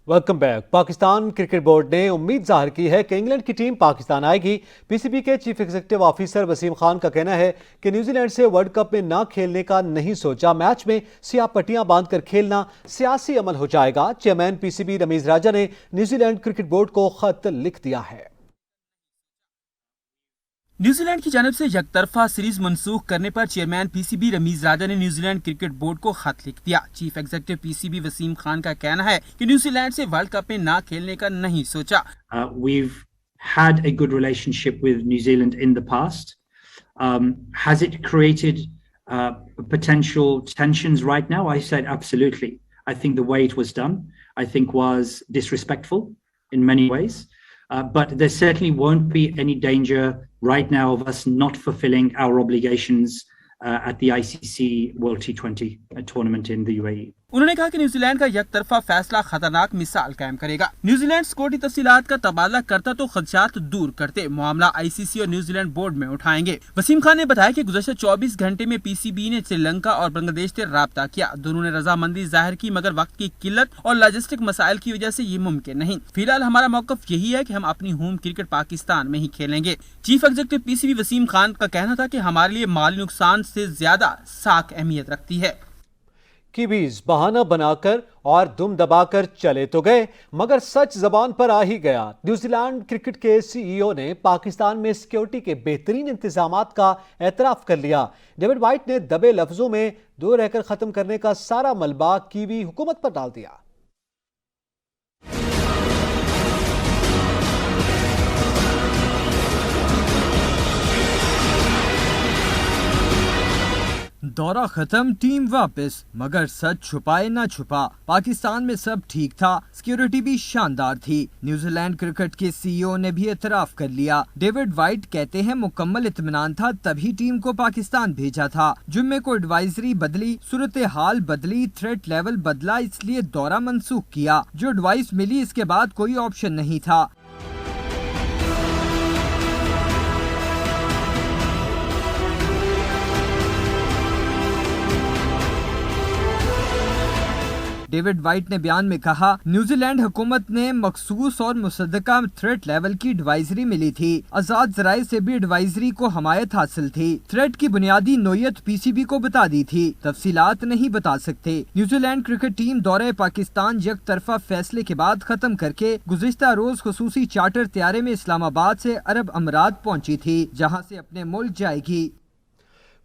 Welcome back. Pakistan cricket board ने उम्मीद जाहिर की है कि इंग्लैंड की टीम पाकिस्तान आएगी। पीसीबी के chief executive officer Wasim Khan का कहना है कि न्यूजीलैंड से वर्ल्ड कप में ना खेलने का नहीं सोचा, मैच में सियाह पट्टियां बांधकर खेलना सियासी अमल हो जाएगा। चेयरमैन पीसीबी रमीज राजा ने न्यूजीलैंड क्रिकेट बोर्ड को खत लिख दिया है। न्यूजीलैंड की जानिब से यकतरफा सीरीज मंसूख करने पर चेयरमैन पीसीबी रमीज राजा ने न्यूजीलैंड क्रिकेट बोर्ड को खत लिख दिया। Chief executive PCB Wasim Khan का कहना है कि न्यूजीलैंड से वर्ल्ड कप में ना खेलने का नहीं सोचा। We've had a good relationship with New Zealand in the past. Has it created potential tensions right now? I said absolutely. I think the way it was done, I think, was disrespectful in many ways. But there certainly won't be any danger right now of us not fulfilling our obligations at the ICC World T20 tournament in the UAE. उन्होंने कहा कि New Zealand का यकतरफा फैसला खतरनाक मिसाल कायम करेगा। New Zealand security तफसीलात का तबादला करता तो खदशात दूर करते, मामला आईसीसी और न्यूजीलैंड बोर्ड में उठाएंगे। वसीम खान ने बताया कि गुज़श्ता 24 घंटे में पीसीबी ने श्रीलंका और बांग्लादेश से राब्ता किया। दोनों ने रजामंदी जाहिर की, मगर वक्त की किल्लत और लॉजिस्टिक मसाइल की वजह से ये मुमकिन नहीं। फिलहाल हमारा मौक़िफ़ यही है कि हम अपनी होम क्रिकेट पाकिस्तान में ही खेलेंगे। Chief executive PCB Wasim Khan का कहना था कि हमारे लिए माली नुकसान से ज्यादा साख अहमियत रखती है। कीवीज बहाना बनाकर और दुम दबाकर चले तो गए, मगर सच जबान पर आ ही गया। न्यूजीलैंड क्रिकेट के सीईओ ने पाकिस्तान में सिक्योरिटी के बेहतरीन इंतजामात का एतराफ कर लिया। डेविड वाइट ने दबे लफ्जों में दूर रहकर खत्म करने का सारा मलबा कीवी हुकूमत पर डाल दिया। दौरा खत्म, टीम वापस, मगर सच छुपाए ना छुपा, पाकिस्तान में सब ठीक था, सिक्योरिटी भी शानदार थी। न्यूजीलैंड क्रिकेट के सीईओ ने भी एतराफ कर लिया। डेविड वाइट कहते हैं मुकम्मल इत्मीनान था, तभी टीम को पाकिस्तान भेजा था। जुम्मे को एडवाइजरी बदली, सूरत हाल बदली, थ्रेट लेवल बदला, इसलिए दौरा मंसूख किया। जो एडवाइस मिली इसके बाद कोई ऑप्शन नहीं था। डेविड वाइट ने बयान में कहा, न्यूजीलैंड हुकूमत ने मखसूस और मुसद्दका थ्रेट लेवल की एडवाइजरी मिली थी। आजाद जराये से भी एडवाइजरी को हमायत हासिल थी। थ्रेट की बुनियादी नोयत पीसीबी को बता दी थी, तफसीलात नहीं बता सकते। न्यूजीलैंड क्रिकेट टीम दौरे पाकिस्तान एक तरफा फैसले के बाद खत्म करके गुज़िश्ता रोज खुसूसी चार्टर तैयारे में इस्लामाबाद से अरब अमीरात पहुंची थी, जहां से अपने मुल्क जाएगी।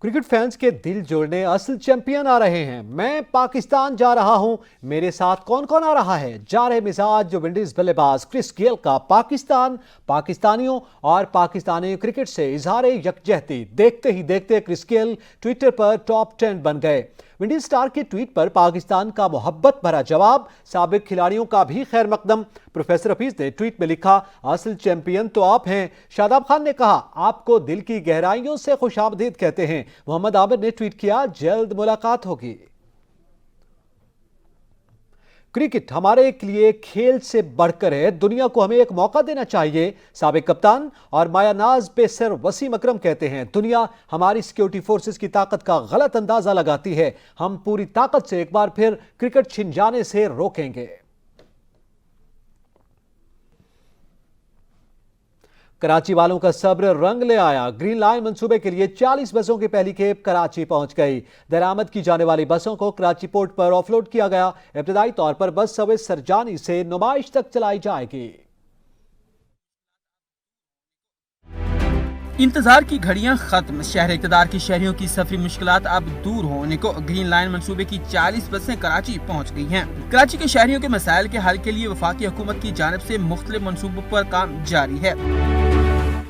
क्रिकेट फैंस के दिल जोड़ने असल चैंपियन आ रहे हैं। मैं पाकिस्तान जा रहा हूं, मेरे साथ कौन कौन आ रहा है? जा रहे मिजाज जो विंडीज बल्लेबाज क्रिस गेल का पाकिस्तान, पाकिस्तानियों और पाकिस्तानी क्रिकेट से इजहार यकजहती। देखते ही देखते क्रिस गेल ट्विटर पर टॉप 10 बन गए। विंडीज स्टार के ट्वीट पर पाकिस्तान का मोहब्बत भरा जवाब, साबिक खिलाड़ियों का भी खैर मकदम। प्रोफेसर हफीज ने ट्वीट में लिखा, असल चैंपियन तो आप हैं। शादाब खान ने कहा, आपको दिल की गहराइयों से खुशामदीद कहते हैं। मोहम्मद आमिर ने ट्वीट किया, जल्द मुलाकात होगी। क्रिकेट हमारे लिए खेल से बढ़कर है, दुनिया को हमें एक मौका देना चाहिए। साबिक कप्तान और मायानाज पेसर वसीम अकरम कहते हैं, दुनिया हमारी सिक्योरिटी फोर्सेस की ताकत का गलत अंदाजा लगाती है। हम पूरी ताकत से एक बार फिर क्रिकेट छिन जाने से रोकेंगे। कराची वालों का सब्र रंग ले आया। ग्रीन लाइन मंसूबे के लिए 40 बसों की पहली खेप कराची पहुंच गई। दरामद की जाने वाली बसों को कराची पोर्ट पर ऑफलोड किया गया। इब्तदाई तौर पर बस सर्विस सरजानी से नुमाइश तक चलाई जाएगी। इंतजार की घड़ियां खत्म, शहर इक़्तिदार की शहरियों की सफरी मुश्किलात अब दूर होने को ग्रीन लाइन मंसूबे की 40 बसें कराची पहुंच गई हैं। कराची के शहरियों के मसाइल के हल के लिए वफाकी हुकूमत की जानिब से मुख्तलिफ मंसूबों पर काम जारी है।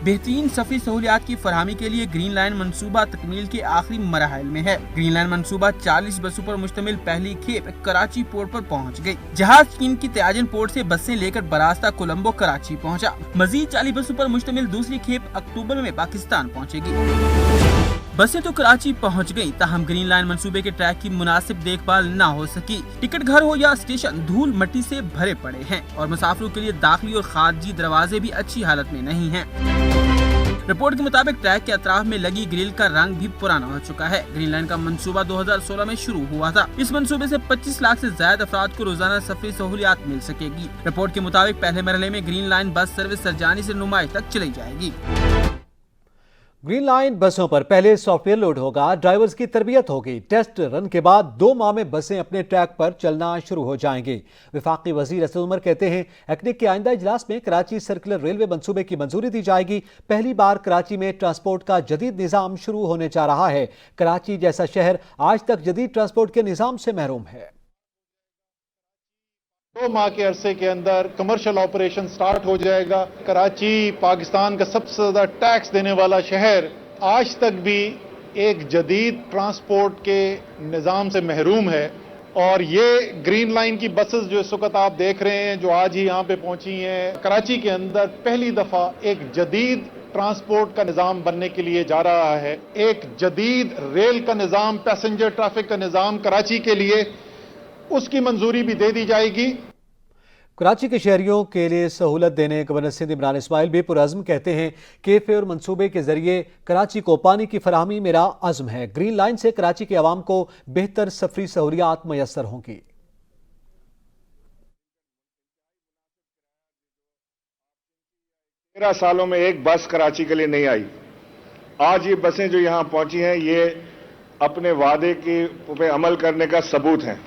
बेहतरीन सफरी सहूलियात की फरहमी के लिए ग्रीन लाइन मंसूबा तकमील के आखिरी मराहल में है। ग्रीन लाइन मंसूबा 40 बसों पर मुश्तमिल पहली खेप कराची पोर्ट पर पहुंच गई। जहाज चीन की त्याजन पोर्ट से बसें लेकर बरास्ता कोलंबो कराची पहुंचा। मजीद 40 बसों पर मुश्तमिल दूसरी खेप अक्टूबर में पाकिस्तान पहुंचेगी। बसें तो कराची पहुंच गईं, ताहम ग्रीन लाइन मंसूबे के ट्रैक की मुनासिब देखभाल न हो सकी। टिकट घर हो या स्टेशन धूल मट्टी से भरे पड़े हैं और मुसाफिरों के लिए दाखिली और खारजी दरवाजे भी अच्छी हालत में नहीं हैं। रिपोर्ट के मुताबिक ट्रैक के अतराफ में लगी ग्रिल का रंग भी पुराना हो चुका है। ग्रीन लाइन का मंसूबा 2016 में शुरू हुआ था। इस मंसूबे से 25 लाख से ज्यादा अफराद को रोजाना सफरी सहूलियात मिल सकेगी। रिपोर्ट के मुताबिक पहले मरहले में green line bus service Sarjani से नुमाइश तक चलाई जाएगी। ग्रीन लाइन बसों पर पहले सॉफ्टवेयर लोड होगा, ड्राइवर्स की तरबियत होगी। टेस्ट रन के बाद 2 माह में बसें अपने ट्रैक पर चलना शुरू हो जाएंगी। वफाकी वजीर असद उमर कहते हैं एक्निक के आइंदा इजलास में कराची सर्कुलर रेलवे मंसूबे की मंजूरी दी जाएगी। पहली बार कराची में ट्रांसपोर्ट का जदीद निज़ाम शुरू होने जा रहा है। कराची जैसा शहर आज तक जदीद ट्रांसपोर्ट के निज़ाम से महरूम है। 2 माह के अरसे के अंदर कमर्शियल ऑपरेशन स्टार्ट हो जाएगा। कराची पाकिस्तान का सबसे ज़्यादा टैक्स देने वाला शहर आज तक भी एक जदीद ट्रांसपोर्ट के निज़ाम से महरूम है और ये ग्रीन लाइन की बसेस जो इस वक्त आप देख रहे हैं, जो आज ही यहाँ पे पहुंची हैं, कराची के अंदर पहली दफ़ा एक जदीद ट्रांसपोर्ट का निज़ाम बनने के लिए जा रहा है। एक जदीद रेल का निज़ाम, पैसेंजर ट्रैफिक का निज़ाम कराची के लिए, उसकी मंजूरी भी दे दी जाएगी। कराची के शहरियों के लिए सहूलत देने गवर्नर सिंध इमरान इस्माइल भी पुरअज़्म कहते हैं कैफे और मंसूबे के जरिए कराची को पानी की फराहमी मेरा अज़्म है। ग्रीन लाइन से कराची के अवाम को बेहतर सफरी सहूलियात मैसर होंगी। 13 सालों में एक बस कराची के लिए नहीं आई। आज ये बसें जो यहाँ पहुंची हैं, ये अपने वादे पे अमल करने का सबूत हैं।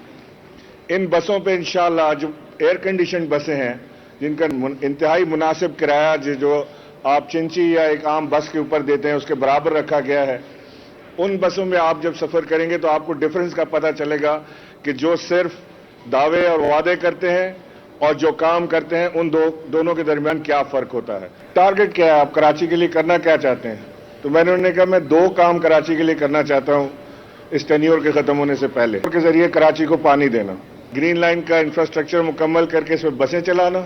इन बसों पे इंशाअल्लाह जो एयर कंडीशन बसें हैं, जिनका इंतहाई मुनासिब किराया जो आप चिंची या एक आम बस के ऊपर देते हैं उसके बराबर रखा गया है, उन बसों में आप जब सफ़र करेंगे तो आपको डिफरेंस का पता चलेगा कि जो सिर्फ दावे और वादे करते हैं और जो काम करते हैं, उन दोनों के दरमियान क्या फ़र्क होता है। टारगेट क्या है, आप कराची के लिए करना क्या चाहते हैं? तो मैंने उन्हें कहा मैं 2 काम कराची के लिए करना चाहता हूँ इस टेन्योर के ख़त्म होने से पहले। के ज़रिए कराची को पानी देना, ग्रीन लाइन का इंफ्रास्ट्रक्चर मुकम्मल करके इसमें बसें चलाना।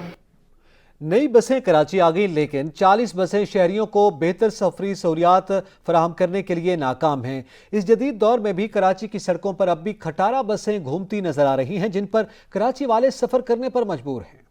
नई बसें कराची आ गई, लेकिन 40 बसें शहरियों को बेहतर सफरी सहूलियात फराहम करने के लिए नाकाम हैं। इस जदीद दौर में भी कराची की सड़कों पर अब भी खटारा बसें घूमती नजर आ रही हैं, जिन पर कराची वाले सफर करने पर मजबूर हैं।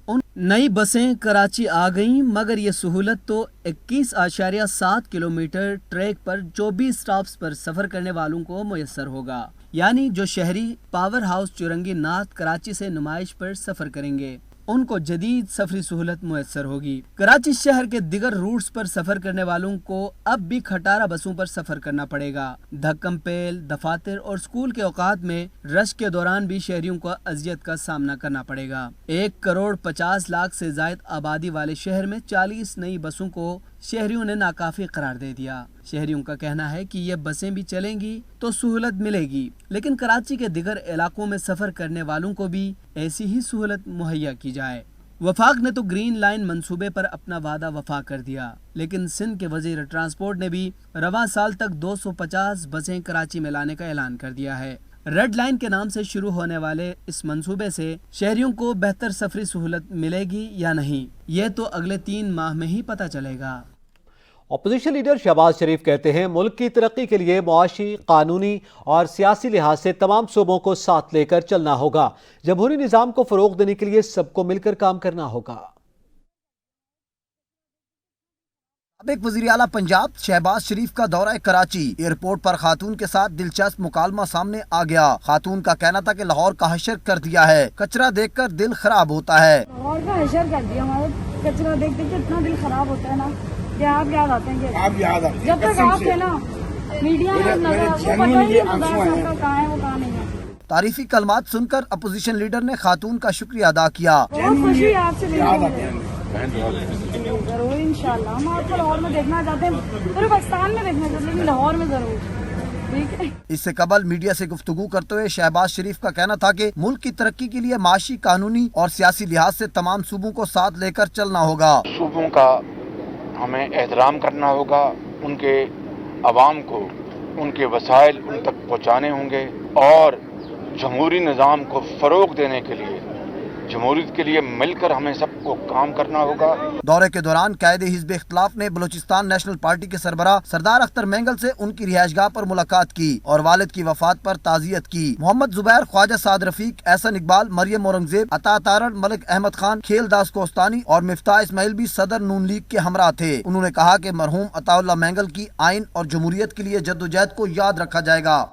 उन नई बसें कराची आ गईं, मगर ये सहूलत तो 21.7 किलोमीटर ट्रैक पर 24 स्टॉप्स पर सफर करने वालों को मुयस्सर होगा। यानी जो शहरी पावर हाउस चुरंगी नाथ कराची से नुमाइश पर सफर करेंगे, उनको जदीद सफरी सहूलत मुयस्सर होगी। कराची शहर के दिगर रूट्स पर सफर करने वालों को अब भी खटारा बसों पर सफर करना पड़ेगा। धक्कम पेल, दफातर और स्कूल के औकात में रश के दौरान भी शहरियों को अजियत का सामना करना पड़ेगा। 1 करोड़ 50 लाख से जायद आबादी वाले शहर में 40 नई बसों को शहरियों ने नाकाफी करार दे दिया। शहरियों का कहना है कि ये बसें भी चलेंगी तो सहूलत मिलेगी, लेकिन कराची के दिगर इलाकों में सफर करने वालों को भी ऐसी ही सहूलत मुहैया की जाए। वफाक ने तो ग्रीन लाइन मंसूबे पर अपना वादा वफा कर दिया, लेकिन सिंध के वजीर ट्रांसपोर्ट ने भी रवां साल तक 250 बसें कराची में लाने का ऐलान कर दिया है। रेड लाइन के नाम से शुरू होने वाले इस मंसूबे से शहरियों को बेहतर सफरी सहूलत मिलेगी या नहीं, ये तो अगले 3 माह में ही पता चलेगा। अपोजिशन लीडर शहबाज शरीफ कहते हैं मुल्क की तरक्की के लिए मुआशी, कानूनी और सियासी लिहाज से तमाम सूबों को साथ लेकर चलना होगा। जमहूरी निज़ाम को फरोग देने के लिए सबको मिलकर काम करना होगा। साबिक वज़ीर आला पंजाब शहबाज शरीफ का दौरा कराची, एयरपोर्ट पर खातून के साथ दिलचस्प मुकालमा सामने आ गया। खातून का कहना था कि लाहौर का हशर कर दिया है, कचरा देखकर दिल खराब होता है। लाहौर का हशर कर दिया, हमारा कचरा देख देख के इतना दिल खराब होता है ना, आप याद आते हैं। आप याद आते हैं जब तक आप थे ना मीडिया में नजर, वो पता ही नहीं था कहाँ है वो कहाँ नहीं है। तारीफी कलमात सुनकर अपोजिशन लीडर ने खातून का शुक्रिया अदा किया। बहुत खुशी है आपसे जरूर, इंशाल्लाह हम आपको लाहौर में देखना चाहते हैं, पूरे पाकिस्तान में देखना चाहते हैं, लेकिन लाहौर में जरूर। ठीक है। इससे कबल मीडिया से गुफ्तगू करते हुए शहबाज शरीफ का कहना था कि मुल्क की तरक्की के लिए माशी, कानूनी और सियासी लिहाज से तमाम सूबों को साथ लेकर चलना होगा। सूबों का हमें एहतराम करना होगा, उनके अवाम को उनके वसाइल उन तक पहुँचाने होंगे और जमहूरी निज़ाम को फ़रोग देने के लिए जमहूरियत के लिए मिलकर हमें सबको काम करना होगा। दौरे के दौरान कायदे हिज़्ब इख्तिलाफ ने बलूचिस्तान नेशनल पार्टी के सरबराह सरदार अख्तर मेंगल से उनकी रिहाइशगाह पर मुलाकात की और वालिद की वफात पर ताज़ियत की। मोहम्मद जुबैर, ख्वाजा साद रफीक, एहसन इकबाल, मरियम औरंगजेब, अता तारड़, मलिक अहमद खान, खेल दास कोस्तानी और मिफ्ताह इस्माइल भी सदर नून लीग के हमरा थे। उन्होंने कहा कि मरहूम अताउल्लाह मेंगल की आइन और जमहूरियत के लिए जद्दोजहद को याद रखा जाएगा।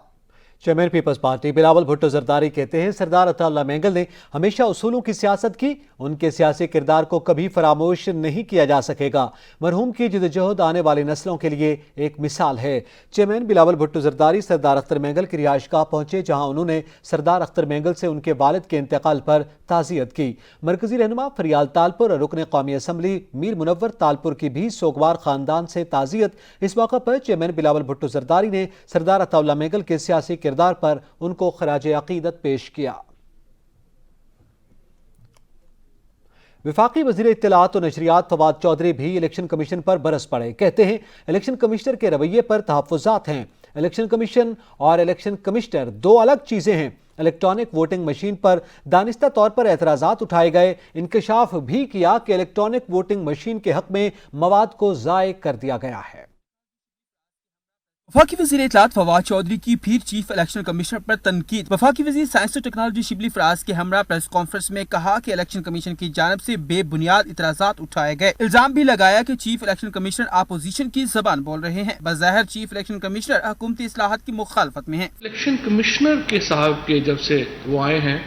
चेयरमैन पीपल्स पार्टी बिलावल भुट्टो जरदारी कहते हैं, सरदार अताउल्लाह मेंगल ने हमेशा उसूलों की सियासत की, उनके सियासी किरदार को कभी फरामोश नहीं किया जा सकेगा। मरहूम की जदोजहद आने वाली नस्लों के लिए एक मिसाल है। चेयरमैन बिलावल भुट्टो जरदारी सरदार अख्तर मेंगल की रिहाइशगाह पहुंचे, जहां उन्होंने सरदार अख्तर मेंगल से उनके वालिद के इंतकाल पर ताज़ियत की। मरकजी रहनुमा फरियाल तालपुर और रुकन कौमी असम्बली मीर मुनव्वर तालपुर की भी सोगवार खानदान से ताज़ियत। इस मौका पर चेयरमैन बिलावल भुट्टो जरदारी ने सरदार अताउल्लाह मेंगल के सियासी किरदार पर उनको खराज अकीदत पेश किया। वफाकी वज़ीर इत्तलात और नशरियात फवाद चौधरी भी इलेक्शन कमीशन पर बरस पड़े। कहते हैं, इलेक्शन कमिश्नर के रवैये पर तहफ़्फ़ुज़ात हैं। इलेक्शन कमीशन और इलेक्शन कमिश्नर दो अलग चीज़ें हैं। इलेक्ट्रॉनिक वोटिंग मशीन पर दानिस्ता तौर पर एतराज़ात उठाए गए। इंकशाफ भी किया कि इलेक्ट्रॉनिक वोटिंग मशीन के हक़ में मवाद को ज़ाय कर दिया गया है। वफाकी वज़ीर इत्तलात फवाद चौधरी की फिर चीफ इलेक्शन कमिश्नर पर तनकीद। वफाकी वज़ीर साइंस और टेक्नोलॉजी शिबली फराज के हमरा प्रेस कॉन्फ्रेंस में कहा कि इलेक्शन कमीशन की जानिब से बेबुनियाद इतराज़ात उठाए गए। इल्जाम भी लगाया कि चीफ इलेक्शन कमिश्नर अपोजिशन की ज़बान बोल रहे हैं। बज़ाहिर चीफ इलेक्शन कमिश्नर हुकूमती इस्लाहात की मुखालफत में है। इलेक्शन कमिश्नर के साहब के जब से वो आए हैं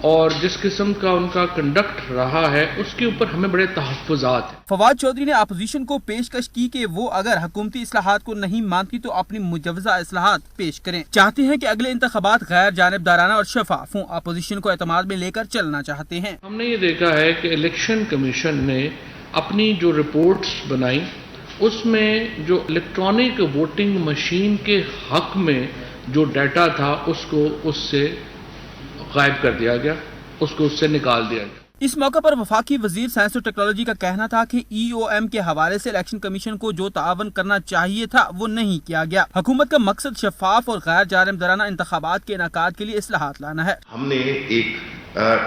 और जिस किस्म का उनका कंडक्ट रहा है उसके ऊपर हमें बड़े तहफ़्फ़ुज़ात हैं। फवाद चौधरी ने अपोजिशन को पेशकश की कि वो अगर हुकूमती इस्लाहात को नहीं मानती तो अपनी मुजव्वज़ा इस्लाहात पेश करें। चाहते हैं कि अगले इंतखाबात गैर जानिबदाराना और शफाफ हों। अपोजिशन को एतमाद में लेकर चलना चाहते हैं। हमने ये देखा है कि इलेक्शन कमीशन ने अपनी जो रिपोर्ट्स बनाई उसमें जो इलेक्ट्रॉनिक वोटिंग मशीन के हक में जो डाटा था उसको उससे गायब कर दिया गया, उसको उससे निकाल दिया गया। इस मौके पर वफाकी वजीर साइंस और टेक्नोलॉजी का कहना था कि EOM के हवाले से इलेक्शन कमीशन को जो तावन करना चाहिए था वो नहीं किया गया। हुकूमत का मकसद शफाफ और गैर जानिबदाराना इंतखाबात के इनेकाद के लिए इस्लाहात लाना है। हमने एक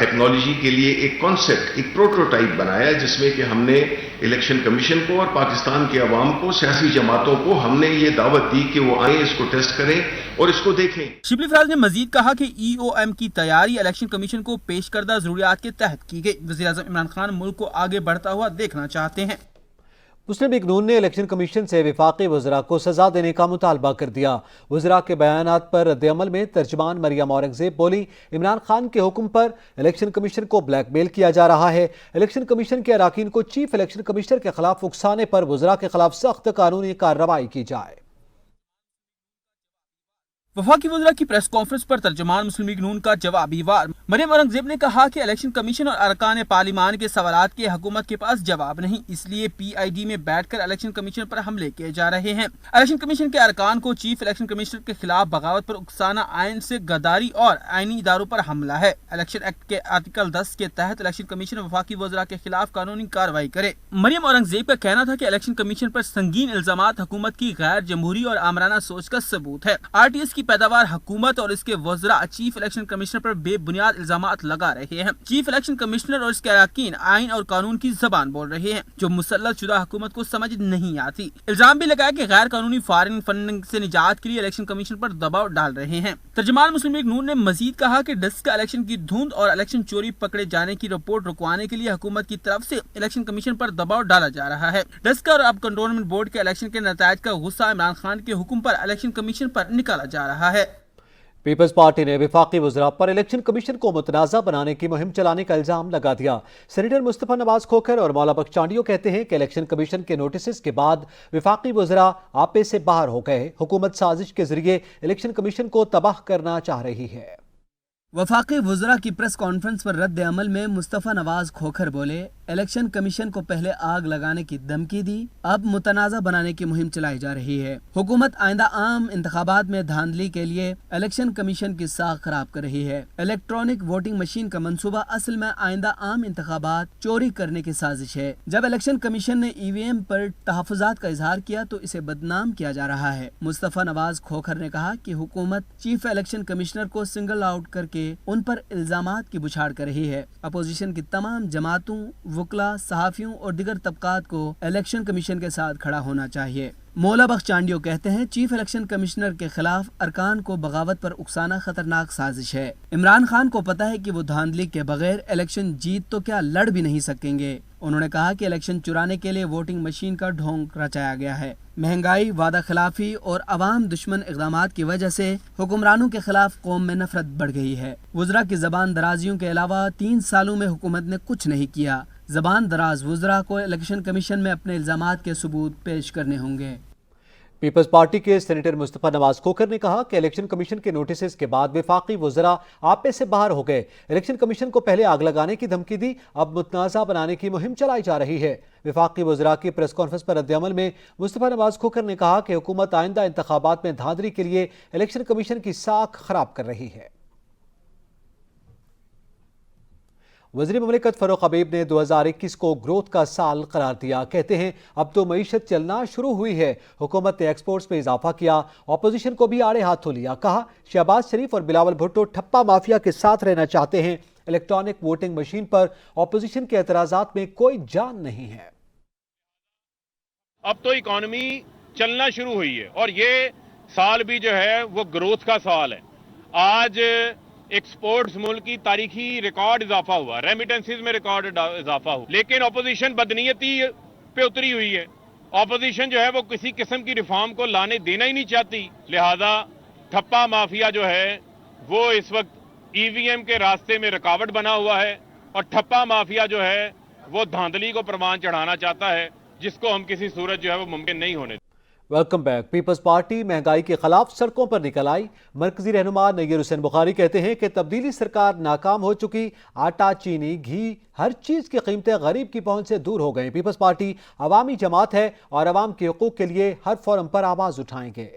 टेक्नोलॉजी के लिए एक कॉन्सेप्ट, एक प्रोटोटाइप बनाया जिसमें कि हमने इलेक्शन कमीशन को और पाकिस्तान के अवाम को, सियासी जमातों को हमने ये दावत दी कि वो आए, इसको टेस्ट करें और इसको देखें। शिबली फराज ने मजीद कहा कि EOM की तैयारी इलेक्शन कमीशन को पेश करदा जरूरियात के तहत की गई। वज़ीर आज़म इमरान खान मुल्क को आगे बढ़ता हुआ देखना चाहते हैं। मुस्लिम लीग नून ने इलेक्शन कमीशन से वफाकी वज़रा को सजा देने का मुतालबा कर दिया। वज़रा के बयानात पर रद्द-ए-अमल में तर्जुमान मरियम औरंगजेब बोली, इमरान खान के हुक्म पर इलेक्शन कमीशन को ब्लैकमेल किया जा रहा है। इलेक्शन कमीशन के अराकीन को चीफ इलेक्शन कमिश्नर के खिलाफ उकसाने पर वज़रा के खिलाफ सख्त कानूनी कार्रवाई की जाए। वफाकी वज़रा की प्रेस कॉन्फ्रेंस पर तर्जुमान मुस्लिम लीग नून का जवाबी वार। मरियम औरंगजेब ने कहा कि इलेक्शन कमीशन और अरकान पार्लिमान के सवालात के हुकूमत के पास जवाब नहीं, इसलिए PID में बैठकर इलेक्शन कमीशन पर हमले किए जा रहे हैं। इलेक्शन कमीशन के अरकान को चीफ इलेक्शन कमिश्नर के खिलाफ बगावत पर उकसाना आइन से गद्दारी और आइनी इदारों पर हमला है। इलेक्शन एक्ट के आर्टिकल 10 के तहत इलेक्शन कमीशन वफाकी वज़रा के खिलाफ कानूनी कार्रवाई करे। मरियम औरंगजेब का कहना था कि इलेक्शन कमीशन पर संगीन इल्जामात हुकूमत की गैर जमहूरी और आमराना सोच का सबूत है। RTS की पैदावार हुकूमत और इसके वज़रा चीफ इलेक्शन कमिश्नर पर बेबुनियाद इल्जामात लगा रहे हैं। चीफ इलेक्शन कमिश्नर और इसके अरकान आइन और कानून की ज़बान बोल रहे हैं जो मुसल्लत शुदा हुकूमत को समझ नहीं आती। इल्जाम भी लगाया कि गैर कानूनी फॉरेन फंडिंग से निजात के लिए इलेक्शन कमीशन पर दबाव डाल रहे हैं। तर्जुमान मुस्लिम लीग नून ने मजीद कहा कि डस्का इलेक्शन की धुंध और इलेक्शन चोरी पकड़े जाने की रिपोर्ट रुकवाने के लिए हुकूमत की तरफ से इलेक्शन कमीशन पर दबाव डाला जा रहा है। डस्का और अब कंटोनमेंट बोर्ड के इलेक्शन के नतायज का गुस्सा इमरान खान के हुक्म पर इलेक्शन कमीशन पर निकाला जा रहा है। पीपल्स पार्टी ने वफाकी वज़रा पर इलेक्शन कमीशन को मुतनाज़ा बनाने की मुहिम चलाने का इल्ज़ाम लगा दिया। सेनेटर मुस्तफ़ा नवाज खोखर और मौला बख्श चांडियो कहते हैं कि इलेक्शन कमीशन के नोटिस के बाद वफाकी वज़रा आपे से बाहर हो गए। हुकूमत साजिश के जरिए इलेक्शन कमीशन को तबाह करना चाह रही है। वफाकी वज़रा की प्रेस कॉन्फ्रेंस पर रद्द अमल में मुस्तफ़ा नवाज खोखर बोले, इलेक्शन कमीशन को पहले आग लगाने की धमकी दी, अब मुतनाज़ा बनाने की मुहिम चलाई जा रही है। हुकूमत आइंदा आम इंतखाबात में धांधली के लिए इलेक्शन कमीशन की साख खराब कर रही है। इलेक्ट्रॉनिक वोटिंग मशीन का मंसूबा असल में आइंदा आम इंतखाबात चोरी करने की साजिश है। जब इलेक्शन कमीशन ने EVM पर तहफ़्फ़ुज़ात का इजहार किया तो इसे बदनाम किया जा रहा है। मुस्तफ़ा नवाज खोखर ने कहा कि हुकूमत चीफ इलेक्शन कमिश्नर को सिंगल आउट करके उन पर इल्जामात की बुछाड़ कर रही है। अपोजिशन की तमाम जमातों, वकला, सहाफ़ियों और दिगर तबकात को इलेक्शन कमीशन के साथ खड़ा होना चाहिए। मौला बख्श चांडियो कहते हैं चीफ इलेक्शन कमिश्नर के खिलाफ अरकान को बगावत पर उकसाना खतरनाक साजिश है। इमरान खान को पता है कि वो धांधली के बगैर इलेक्शन जीत तो क्या लड़ भी नहीं सकेंगे। उन्होंने कहा कि इलेक्शन चुराने के लिए वोटिंग मशीन का ढोंग रचाया गया है। महंगाई, वादा खिलाफी और अवाम दुश्मन इक़दामात की वजह से हुक्मरानों के खिलाफ कौम में नफरत बढ़ गई है। वज़रा की ज़बान दराजियों के अलावा 3 सालों में हुकूमत ने कुछ नहीं किया। ज़बान दराज वज़रा को इलेक्शन कमीशन में अपने इल्ज़ामात के सबूत पेश करने होंगे। पीपल्स पार्टी के सेनेटर मुस्तफ़ा नवाज खोखर ने कहा कि इलेक्शन कमीशन के नोटिस के बाद वफाकी वज़रा आपे से बाहर हो गए। इलेक्शन कमीशन को पहले आग लगाने की धमकी दी, अब मुतनाज़ा बनाने की मुहिम चलाई जा रही है। वफाकी वज़रा की प्रेस कॉन्फ्रेंस पर रद्द-ए-अमल में मुस्तफ़ा नवाज खोखर ने कहा कि हुकूमत आइंदा इंतखाबात में धांधली के लिए इलेक्शन कमीशन की साख खराब कर रही है। वज़ीर ममलिकत फ़ारूक हबीब ने 2021 को ग्रोथ का साल करार दिया। कहते हैं अब तो मईशत चलना शुरू हुई है। हुकूमत ने एक्सपोर्ट्स में इजाफा किया, अपोजिशन को भी आड़े हाथों लिया। कहा शहबाज शरीफ और बिलावल भुट्टो ठप्पा माफिया के साथ रहना चाहते हैं। इलेक्ट्रॉनिक वोटिंग मशीन पर अपोजिशन के एतराज़ात में कोई जान नहीं है। अब तो इकॉनमी चलना शुरू हुई है और ये साल भी जो है वो ग्रोथ का साल है। आज एक्सपोर्ट्स मुल्क की तारीखी रिकॉर्ड इजाफा हुआ, रेमिटेंसेस में रिकॉर्ड इजाफा हुआ, लेकिन अपोजिशन बदनीयती पे उतरी हुई है। अपोजिशन जो है वो किसी किस्म की रिफॉर्म को लाने देना ही नहीं चाहती। लिहाजा ठप्पा माफिया जो है वो इस वक्त EVM के रास्ते में रुकावट बना हुआ है और ठप्पा माफिया जो है वो धांधली को प्रमाण चढ़ाना चाहता है, जिसको हम किसी सूरत जो है वो मुमकिन नहीं होने। Welcome back. पीपल्स पार्टी महंगाई के खिलाफ सड़कों पर निकल आई। मरकजी रहनुमा नय्यर हुसैन बुखारी कहते हैं कि तब्दीली सरकार नाकाम हो चुकी। आटा, चीनी, घी, हर चीज की कीमतें गरीब की पहुंच से दूर हो गई। पीपल्स पार्टी अवामी जमात है और अवाम के हुकूक के लिए हर फोरम पर आवाज उठाएंगे।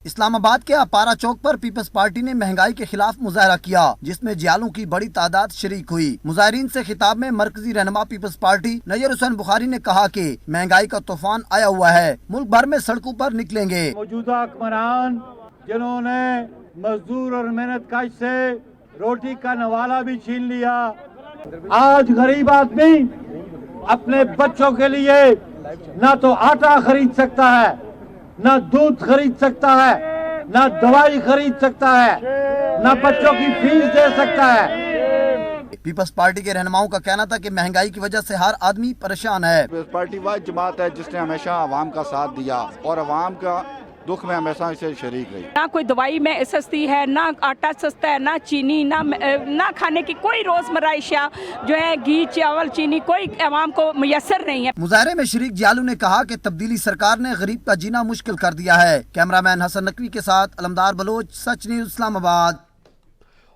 इस्लामाबाद के अपारा चौक पर पीपल्स पार्टी ने महंगाई के खिलाफ मुजाहरा किया, जिसमें जियालों की बड़ी तादाद शरीक हुई। मुजाहरीन से खिताब में मरकजी रहनुमा पीपल्स पार्टी नय्यर हुसैन बुखारी ने कहा कि महंगाई का तूफान आया हुआ है, मुल्क भर में सड़कों पर निकलेंगे। मौजूदा हुक्मरान जिन्होंने मजदूर और मेहनत कश से रोटी का नवाला भी छीन लिया, आज गरीब आदमी अपने बच्चों के लिए ना तो आटा खरीद सकता है, ना दूध खरीद सकता है, ना दवाई खरीद सकता है, ना बच्चों की फीस दे सकता है। पीपल्स पार्टी के रहनुमाओं का कहना था कि महंगाई की वजह से हर आदमी परेशान है। पीपल्स पार्टी वह जमात है जिसने हमेशा आवाम का साथ दिया और आवाम का दुख में हमेशा से शरीक रही। ना कोई दवाई में सस्ती है, ना आटा सस्ता है, ना चीनी, ना खाने की कोई रोजमर्रा अशिया जो है घी, चावल, चीनी कोई आवाम को मुयसर नहीं है। मुजाहरे में शरीक जियालू ने कहा कि तब्दीली सरकार ने गरीब का जीना मुश्किल कर दिया है। कैमरामैन हसन नकवी के साथ अलमदार बलोच, सच न्यूज़, इस्लामाबाद।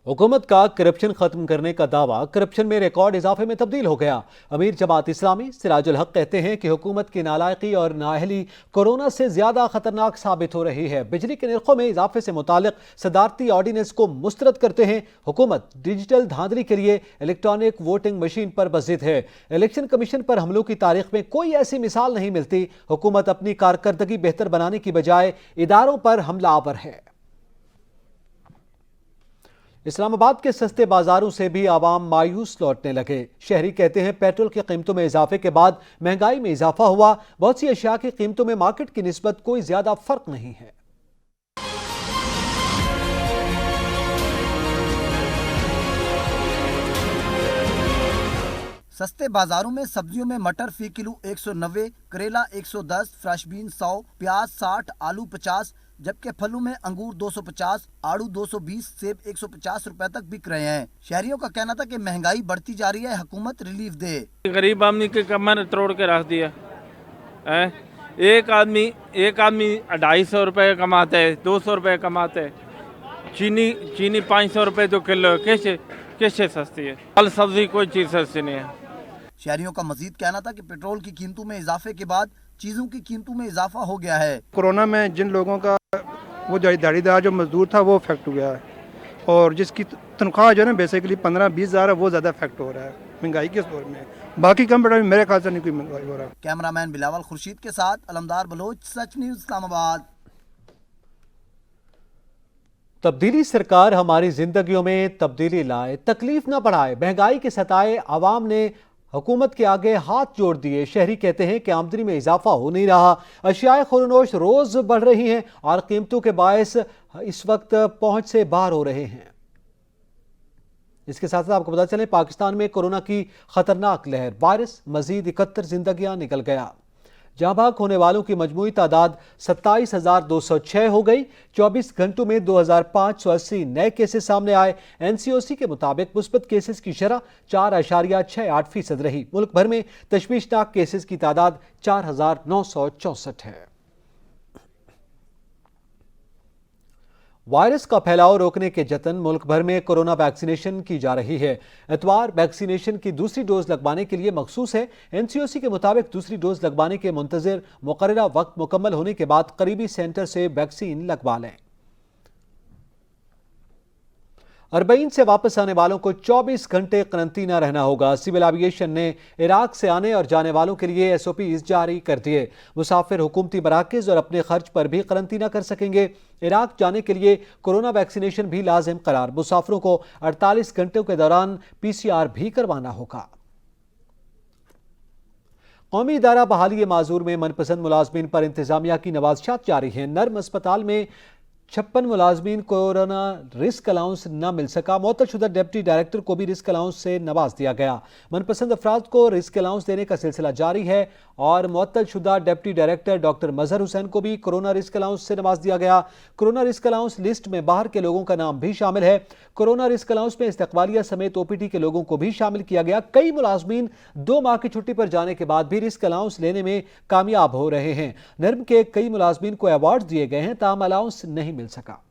हुकूमत का करप्शन खत्म करने का दावा करप्शन में रिकॉर्ड इजाफे में तब्दील हो गया। अमीर जमात इस्लामी सिराजुल हक कहते हैं कि हुकूमत की नालायकी और नाअहली कोरोना से ज्यादा खतरनाक साबित हो रही है। बिजली के निर्खों में इजाफे से मुतालिक सदारती ऑर्डिनेंस को मुस्तरद करते हैं। हुकूमत डिजिटल धांधली के लिए इलेक्ट्रॉनिक वोटिंग मशीन पर बजिद है। इलेक्शन कमीशन पर हमलों की तारीख में कोई ऐसी मिसाल नहीं मिलती। हुकूमत अपनी कारकर्दगी बेहतर बनाने की बजाय इदारों पर हमलावर है। इस्लामाबाद के सस्ते बाजारों से भी आवाम मायूस लौटने लगे। शहरी कहते हैं पेट्रोल की कीमतों में इजाफे के बाद महंगाई में इजाफा हुआ। बहुत सी अशिया की कीमतों में मार्केट की निस्बत कोई ज्यादा फर्क नहीं है। सस्ते बाजारों में सब्जियों में मटर फी किलो 190, करेला 110, फ्रेश बीन 100, प्याज 60, आलू 50, जबकि फलों में अंगूर 250, आड़ू 220, सेब 150 रुपए तक बिक रहे हैं। शहरियों का कहना था कि महंगाई बढ़ती जा रही है, हुकूमत रिलीफ दे। गरीब आदमी के कमर तोड़ के रख दिया है। एक आदमी 250 रुपए कमाता है, 200 रुपए कमाता है। चीनी 500 रुपए तो किलो। किस चीज़ सस्ती है? फल सब्जी कोई चीज़ सस्ती नहीं है। शहरियों का मजीद कहना था कि पेट्रोल की कीमतों में इजाफे के बाद चीजों की कीमतों में इजाफा हो गया है। कोरोना में जिन लोगों का वो दिहाड़ीदार जो मजदूर था वो इफेक्ट हो गया है, और जिसकी तनख्वाह जो है ना बेसिकली 15-20 हज़ार है, वो ज़्यादा इफेक्ट हो रहा है महंगाई के दौर में। बाकी कंप्यूटर में मेरे ख्याल से नहीं कोई महंगाई हो रहा है। कैमरामैन बिलावल खुर्शीद के साथ अलमदार बलोच, सच न्यूज़ इस्लामाबाद। तब्दीली सरकार हमारी जिंदगियों में तब्दीली लाए, तकलीफ न बढ़ाए, महंगाई के सताए आवाम ने हुकूमत के आगे हाथ जोड़ दिए। शहरी कहते हैं कि आमदनी में इजाफा हो नहीं रहा, अशियाए खुरनोश रोज बढ़ रही हैं और कीमतों के बायस इस वक्त पहुंच से बाहर हो रहे हैं। इसके साथ साथ आपको पता चले पाकिस्तान में कोरोना की खतरनाक लहर, वायरस मजीद 71 जिंदगियां निकल गया। जहां भाग होने वालों की मजमूई तादाद 27,206 हो गई। 24 घंटों में 2,580 नए केसेस सामने आए। NCOC के मुताबिक मुस्बत केसेस की शरह 4.68% रही। मुल्क भर में तशवीशनाक केसेस की तादाद 4,964 है। वायरस का फैलाव रोकने के जतन, मुल्क भर में कोरोना वैक्सीनेशन की जा रही है। एतवार वैक्सीनेशन की दूसरी डोज लगवाने के लिए मखसूस है। NCOC के मुताबिक दूसरी डोज लगवाने के मुंतजर मुकर्ररा वक्त मुकम्मल होने के बाद करीबी सेंटर से वैक्सीन लगवा लें। 40 से वापस आने वालों को 24 घंटे करंटीना रहना होगा। सिविल एविएशन ने इराक से आने और जाने वालों के लिए SOPs जारी कर दिए। मुसाफिर हुकूमती मराकज़ और अपने खर्च पर भी करंटीना कर सकेंगे। इराक जाने के लिए कोरोना वैक्सीनेशन भी लाजिम करार। मुसाफिरों को 48 घंटों के दौरान PCR भी करवाना होगा। कौमी इदारा बहाली माजूर में मनपसंद मुलाजमीन पर इंतजामिया की नवाज़शात जारी हैं। नर्म अस्पताल में 56 मुलाजमीन कोरोना रिस्क अलाउंस न मिल सका। मुअत्तलशुदा डिप्टी डायरेक्टर को भी रिस्क अलाउंस से नवाज दिया गया। मनपसंद अफराद को रिस्क अलाउंस देने का सिलसिला जारी है और मुअत्तलशुदा डिप्टी डायरेक्टर डॉक्टर मजहर हुसैन को भी कोरोना रिस्क अलाउंस से नवाज दिया गया। कोरोना रिस्क अलाउंस लिस्ट में बाहर के लोगों का नाम भी शामिल है। कोरोना रिस्क अलाउंस में इस्तकबालिया समेत OPD के लोगों को भी शामिल किया गया। कई मुलाजमीन 2 माह की छुट्टी पर जाने के बाद भी रिस्क अलाउंस लेने में कामयाब हो रहे हैं। नर्म के कई मुलाजमीन को अवार्ड दिए गए हैं, ताहम अलाउंस नहीं मिल सका।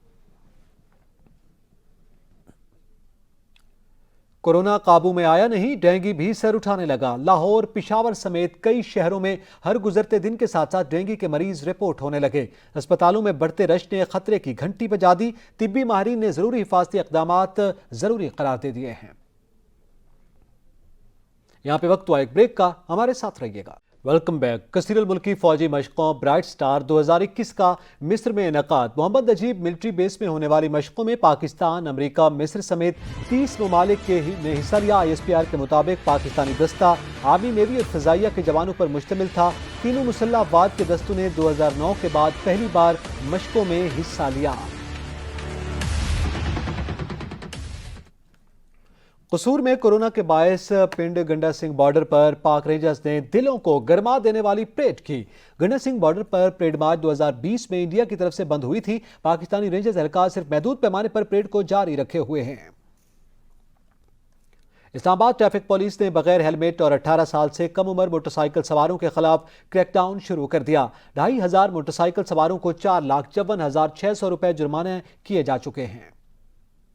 कोरोना काबू में आया नहीं, डेंगू भी सर उठाने लगा। लाहौर, पिशावर समेत कई शहरों में हर गुजरते दिन के साथ साथ डेंगू के मरीज रिपोर्ट होने लगे। अस्पतालों में बढ़ते रश ने खतरे की घंटी बजा दी। तिब्बी माहिरीन ने जरूरी हिफाजती इक़दामात जरूरी करार दे दिए हैं। यहां पे वक्त हुआ एक ब्रेक का, हमारे साथ रहिएगा। Welcome back. कसीरुल मुल्की फौजी मशकों ब्राइट स्टार 2021 का मिस्र में इनेकाद। मोहम्मद नजीब मिलिट्री बेस में होने वाली मशकों में पाकिस्तान, अमेरिका, मिस्र समेत 30 ममालिक ने हिस्सा लिया। ISPR के मुताबिक पाकिस्तानी दस्ता आर्मी, नेवी और फजाइया के जवानों पर मुश्तमिल था। तीनों मुसल्लह अफवाज के दस्तों ने 2009 के बाद पहली बार मशकों में हिस्सा लिया। कसूर में कोरोना के बायस पिंड गंडा सिंह बॉर्डर पर पाक रेंजर्स ने दिलों को गरमा देने वाली परेड की। गंडा सिंह बॉर्डर पर परेड मार्च 2020 में इंडिया की तरफ से बंद हुई थी। पाकिस्तानी रेंजर्स एहलकार सिर्फ महदूद पैमाने पर परेड को जारी रखे हुए हैं। इस्लामाबाद ट्रैफिक पुलिस ने बगैर हेलमेट और 18 साल से कम उम्र मोटरसाइकिल सवारों के खिलाफ क्रैकडाउन शुरू कर दिया। 2500 मोटरसाइकिल सवारों को 4,54,600 रुपए जुर्माने किए जा चुके हैं।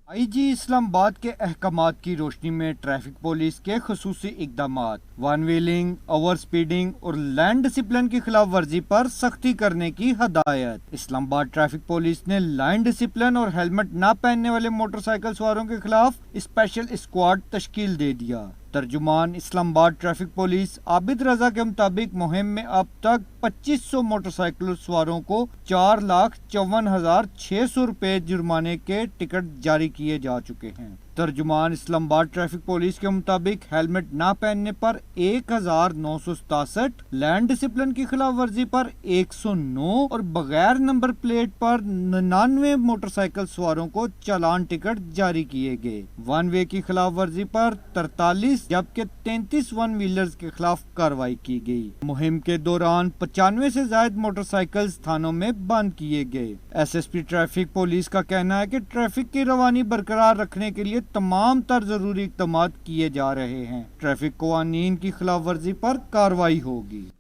IG इस्लामाबाद के अहकामात की रोशनी में ट्रैफिक पुलिस के खुसूसी इक़दामात, वन व्हीलिंग, ओवर स्पीडिंग और लैंड डिसिप्लिन की खिलाफ वर्जी पर सख्ती करने की हदायत। इस्लामाबाद ट्रैफिक पुलिस ने लाइन डिसिप्लिन और हेलमेट न पहनने वाले मोटरसाइकिल सवारों के खिलाफ स्पेशल स्क्वाड तश्कील दे दिया। तर्जुमान इस्लामाबाद ट्रैफिक पुलिस आबिद रजा के मुताबिक मुहिम में अब तक 2500 मोटरसाइकिल सवारों को 4,54,600 रुपए जुर्माने के टिकट जारी किए जा चुके हैं। तर्जुमान इस्लामाबाद ट्रैफिक पुलिस के मुताबिक हेलमेट ना पहनने पर 1,967, लैंड डिसिप्लिन की खिलाफ वर्जी पर 109 और बगैर नंबर प्लेट पर 99 मोटरसाइकिल सवारों को चालान टिकट जारी किए गए। वन वे की खिलाफ वर्जी पर 43 जबकि 33 वन व्हीलर्स के खिलाफ कार्रवाई की गई। मुहिम के दौरान 95 से ज्यादा मोटरसाइकिल थानों में बंद किए गए। SSP ट्रैफिक पुलिस का कहना है कि ट्रैफिक की रवानी बरकरार रखने के लिए तमाम तर जरूरी इक़दाम किए जा रहे हैं। ट्रैफिक कवानीन की खिलाफ वर्जी पर कार्रवाई होगी।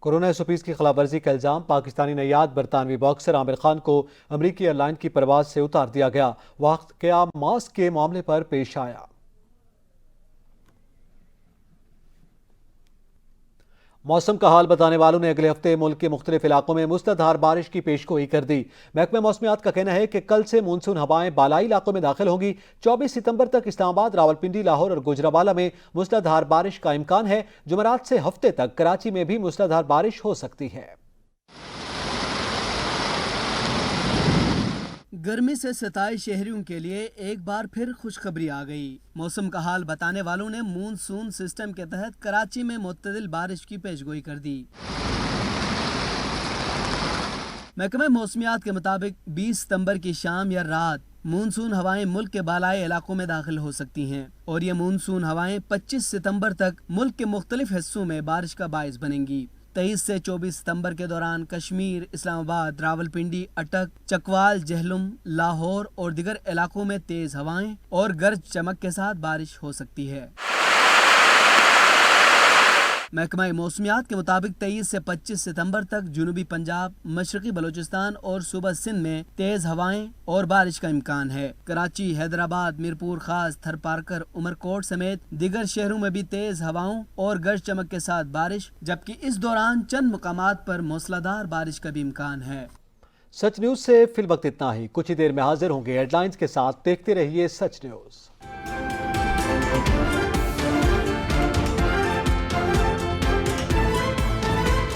کورونا SOPs کی خلاف ورزی کا الزام پاکستانی نیاد برطانوی باکسر عامر خان کو امریکی ایئر لائن کی پرواز سے اتار دیا گیا۔ واقعہ ماسک کے معاملے پر پیش آیا۔ موسم کا حال بتانے والوں نے اگلے ہفتے ملک کے مختلف علاقوں میں موسلادھار بارش کی پیشگوئی کر دی۔ محکمہ موسمیات کا کہنا ہے کہ کل سے مونسون ہوائیں بالائی علاقوں میں داخل ہوں گی۔ 24 ستمبر تک اسلام آباد، راولپنڈی، لاہور اور گوجرانوالہ میں موسلادھار بارش کا امکان ہے۔ جمعرات سے ہفتے تک کراچی میں بھی موسلادھار بارش ہو سکتی ہے۔ گرمی سے ستائے شہریوں کے لیے ایک بار پھر خوشخبری آ گئی۔ موسم کا حال بتانے والوں نے مونسون سسٹم کے تحت کراچی میں معتدل بارش کی پیشگوئی کر دی۔ محکمہ موسمیات کے مطابق 20 ستمبر کی شام یا رات مونسون ہوائیں ملک کے بالائی علاقوں میں داخل ہو سکتی ہیں اور یہ مونسون ہوائیں 25 ستمبر تک ملک کے مختلف حصوں میں بارش کا باعث بنیں گی۔ 23 سے 24 ستمبر کے دوران کشمیر، اسلام آباد، راولپنڈی، اٹک، چکوال، جہلم، لاہور اور دیگر علاقوں میں تیز ہوائیں اور گرج چمک کے ساتھ بارش ہو سکتی ہے۔ محکمہ موسمیات کے مطابق 23 سے 25 ستمبر تک جنوبی پنجاب، مشرقی بلوچستان اور صوبہ سندھ میں تیز ہوائیں اور بارش کا امکان ہے۔ کراچی، حیدرآباد، میرپور خاص، تھر پارکر، عمرکوٹ سمیت دیگر شہروں میں بھی تیز ہواؤں اور گرج چمک کے ساتھ بارش، جبکہ اس دوران چند مقامات پر موسلادھار بارش کا بھی امکان ہے۔ سچ نیوز سے فی الوقت اتنا ہی۔ کچھ ہی دیر میں حاضر ہوں گے ہیڈ لائنز کے ساتھ۔ دیکھتے رہیے سچ نیوز۔